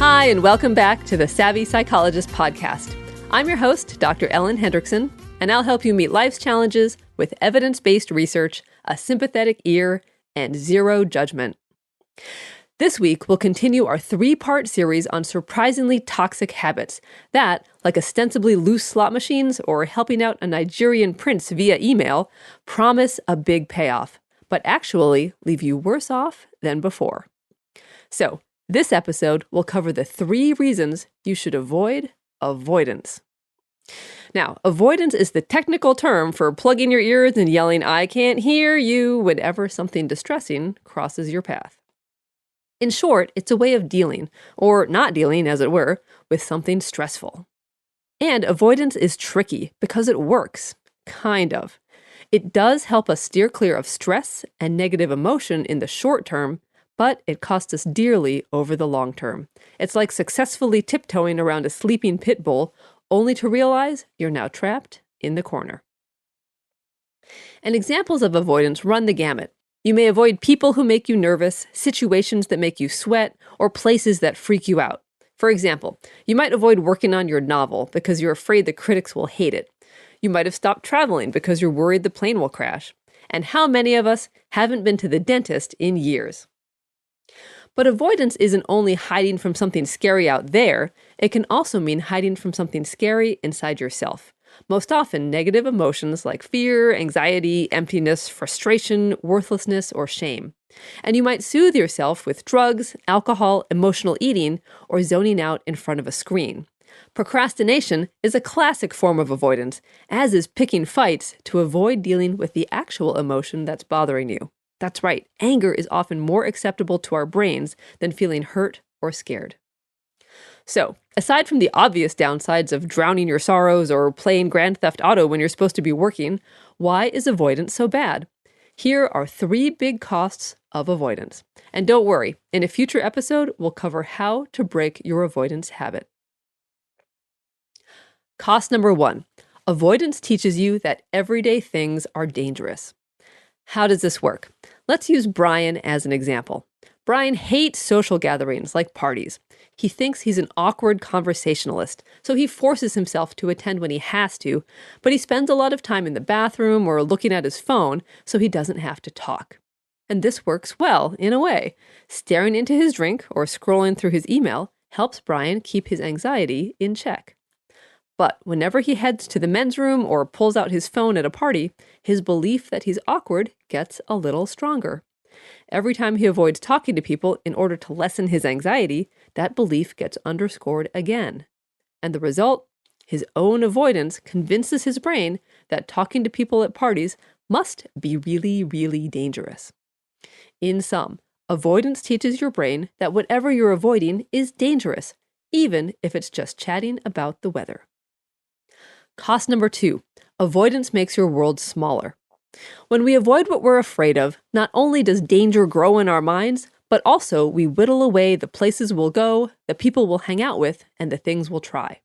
Hi, and welcome back to the Savvy Psychologist podcast. I'm your host, Dr. Ellen Hendrickson, and I'll help you meet life's challenges with evidence-based research, a sympathetic ear, and zero judgment. This week, we'll continue our three-part series on surprisingly toxic habits that, like ostensibly loose slot machines or helping out a Nigerian prince via email, promise a big payoff, but actually leave you worse off than before. So, this episode will cover the 3 reasons you should avoid avoidance. Now, avoidance is the technical term for plugging your ears and yelling, "I can't hear you," whenever something distressing crosses your path. In short, it's a way of dealing, or not dealing, as it were, with something stressful. And avoidance is tricky because it works. Kind of. It does help us steer clear of stress and negative emotion in the short term, but it costs us dearly over the long term. It's like successfully tiptoeing around a sleeping pit bull, only to realize you're now trapped in the corner. And examples of avoidance run the gamut. You may avoid people who make you nervous, situations that make you sweat, or places that freak you out. For example, you might avoid working on your novel because you're afraid the critics will hate it. You might have stopped traveling because you're worried the plane will crash. And how many of us haven't been to the dentist in years? But avoidance isn't only hiding from something scary out there, it can also mean hiding from something scary inside yourself. Most often, negative emotions like fear, anxiety, emptiness, frustration, worthlessness, or shame. And you might soothe yourself with drugs, alcohol, emotional eating, or zoning out in front of a screen. Procrastination is a classic form of avoidance, as is picking fights to avoid dealing with the actual emotion that's bothering you. That's right, anger is often more acceptable to our brains than feeling hurt or scared. So, aside from the obvious downsides of drowning your sorrows or playing Grand Theft Auto when you're supposed to be working, why is avoidance so bad? Here are 3 big costs of avoidance. And don't worry, in a future episode, we'll cover how to break your avoidance habit. Cost number 1. Avoidance teaches you that everyday things are dangerous. How does this work? Let's use Brian as an example. Brian hates social gatherings like parties. He thinks he's an awkward conversationalist, so he forces himself to attend when he has to, but he spends a lot of time in the bathroom or looking at his phone so he doesn't have to talk. And this works well, in a way. Staring into his drink or scrolling through his email helps Brian keep his anxiety in check. But whenever he heads to the men's room or pulls out his phone at a party, his belief that he's awkward gets a little stronger. Every time he avoids talking to people in order to lessen his anxiety, that belief gets underscored again. And the result? His own avoidance convinces his brain that talking to people at parties must be really, really dangerous. In sum, avoidance teaches your brain that whatever you're avoiding is dangerous, even if it's just chatting about the weather. Cost number 2, avoidance makes your world smaller. When we avoid what we're afraid of, not only does danger grow in our minds, but also we whittle away the places we'll go, the people we'll hang out with, and the things we'll try.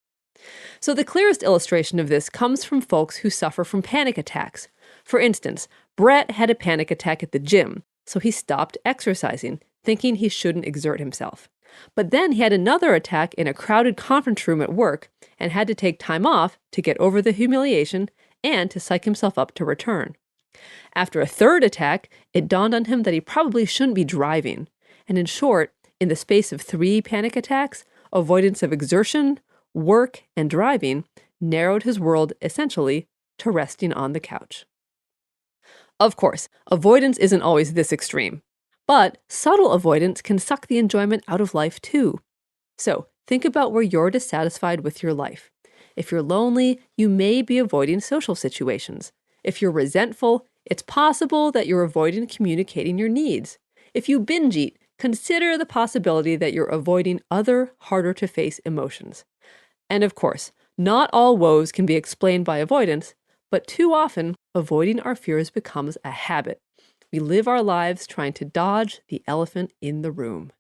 So the clearest illustration of this comes from folks who suffer from panic attacks. For instance, Brett had a panic attack at the gym, so he stopped exercising, thinking he shouldn't exert himself. But then he had another attack in a crowded conference room at work and had to take time off to get over the humiliation and to psych himself up to return. After a third attack, it dawned on him that he probably shouldn't be driving. And in short, in the space of 3 panic attacks, avoidance of exertion, work, and driving narrowed his world essentially to resting on the couch. Of course, avoidance isn't always this extreme. But subtle avoidance can suck the enjoyment out of life too. So think about where you're dissatisfied with your life. If you're lonely, you may be avoiding social situations. If you're resentful, it's possible that you're avoiding communicating your needs. If you binge eat, consider the possibility that you're avoiding other, harder-to-face emotions. And of course, not all woes can be explained by avoidance, but too often, avoiding our fears becomes a habit. We live our lives trying to dodge the elephant in the room.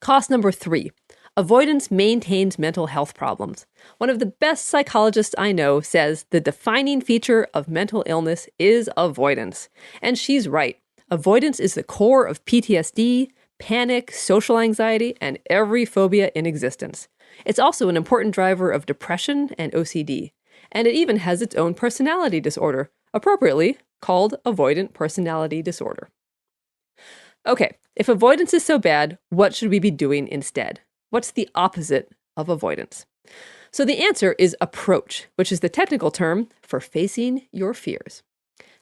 Cost number 3. Avoidance maintains mental health problems. One of the best psychologists I know says the defining feature of mental illness is avoidance. And she's right. Avoidance is the core of PTSD, panic, social anxiety, and every phobia in existence. It's also an important driver of depression and OCD. And it even has its own personality disorder, appropriately called avoidant personality disorder. Okay, if avoidance is so bad, what should we be doing instead? What's the opposite of avoidance? So the answer is approach, which is the technical term for facing your fears.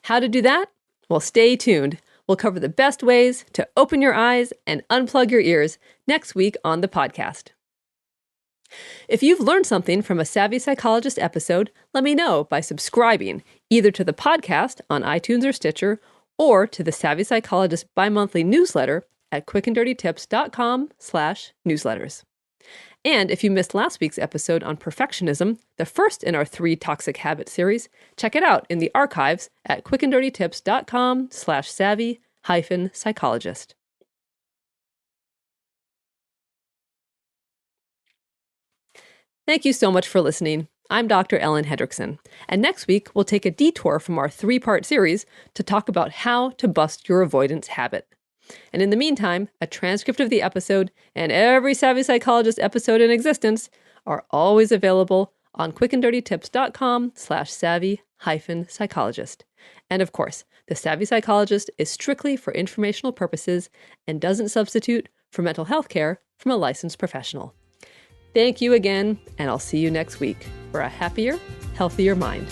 How to do that? Well, stay tuned. We'll cover the best ways to open your eyes and unplug your ears next week on the podcast. If you've learned something from a Savvy Psychologist episode, let me know by subscribing either to the podcast on iTunes or Stitcher or to the Savvy Psychologist bi-monthly newsletter at quickanddirtytips.com/newsletters. And if you missed last week's episode on perfectionism, the first in our 3 Toxic Habits series, check it out in the archives at quickanddirtytips.com/savvy-psychologist. Thank you so much for listening. I'm Dr. Ellen Hendrickson, and next week we'll take a detour from our 3-part series to talk about how to bust your avoidance habit. And in the meantime, a transcript of the episode and every Savvy Psychologist episode in existence are always available on quickanddirtytips.com/savvy-psychologist. And of course, the Savvy Psychologist is strictly for informational purposes and doesn't substitute for mental health care from a licensed professional. Thank you again, and I'll see you next week for a happier, healthier mind.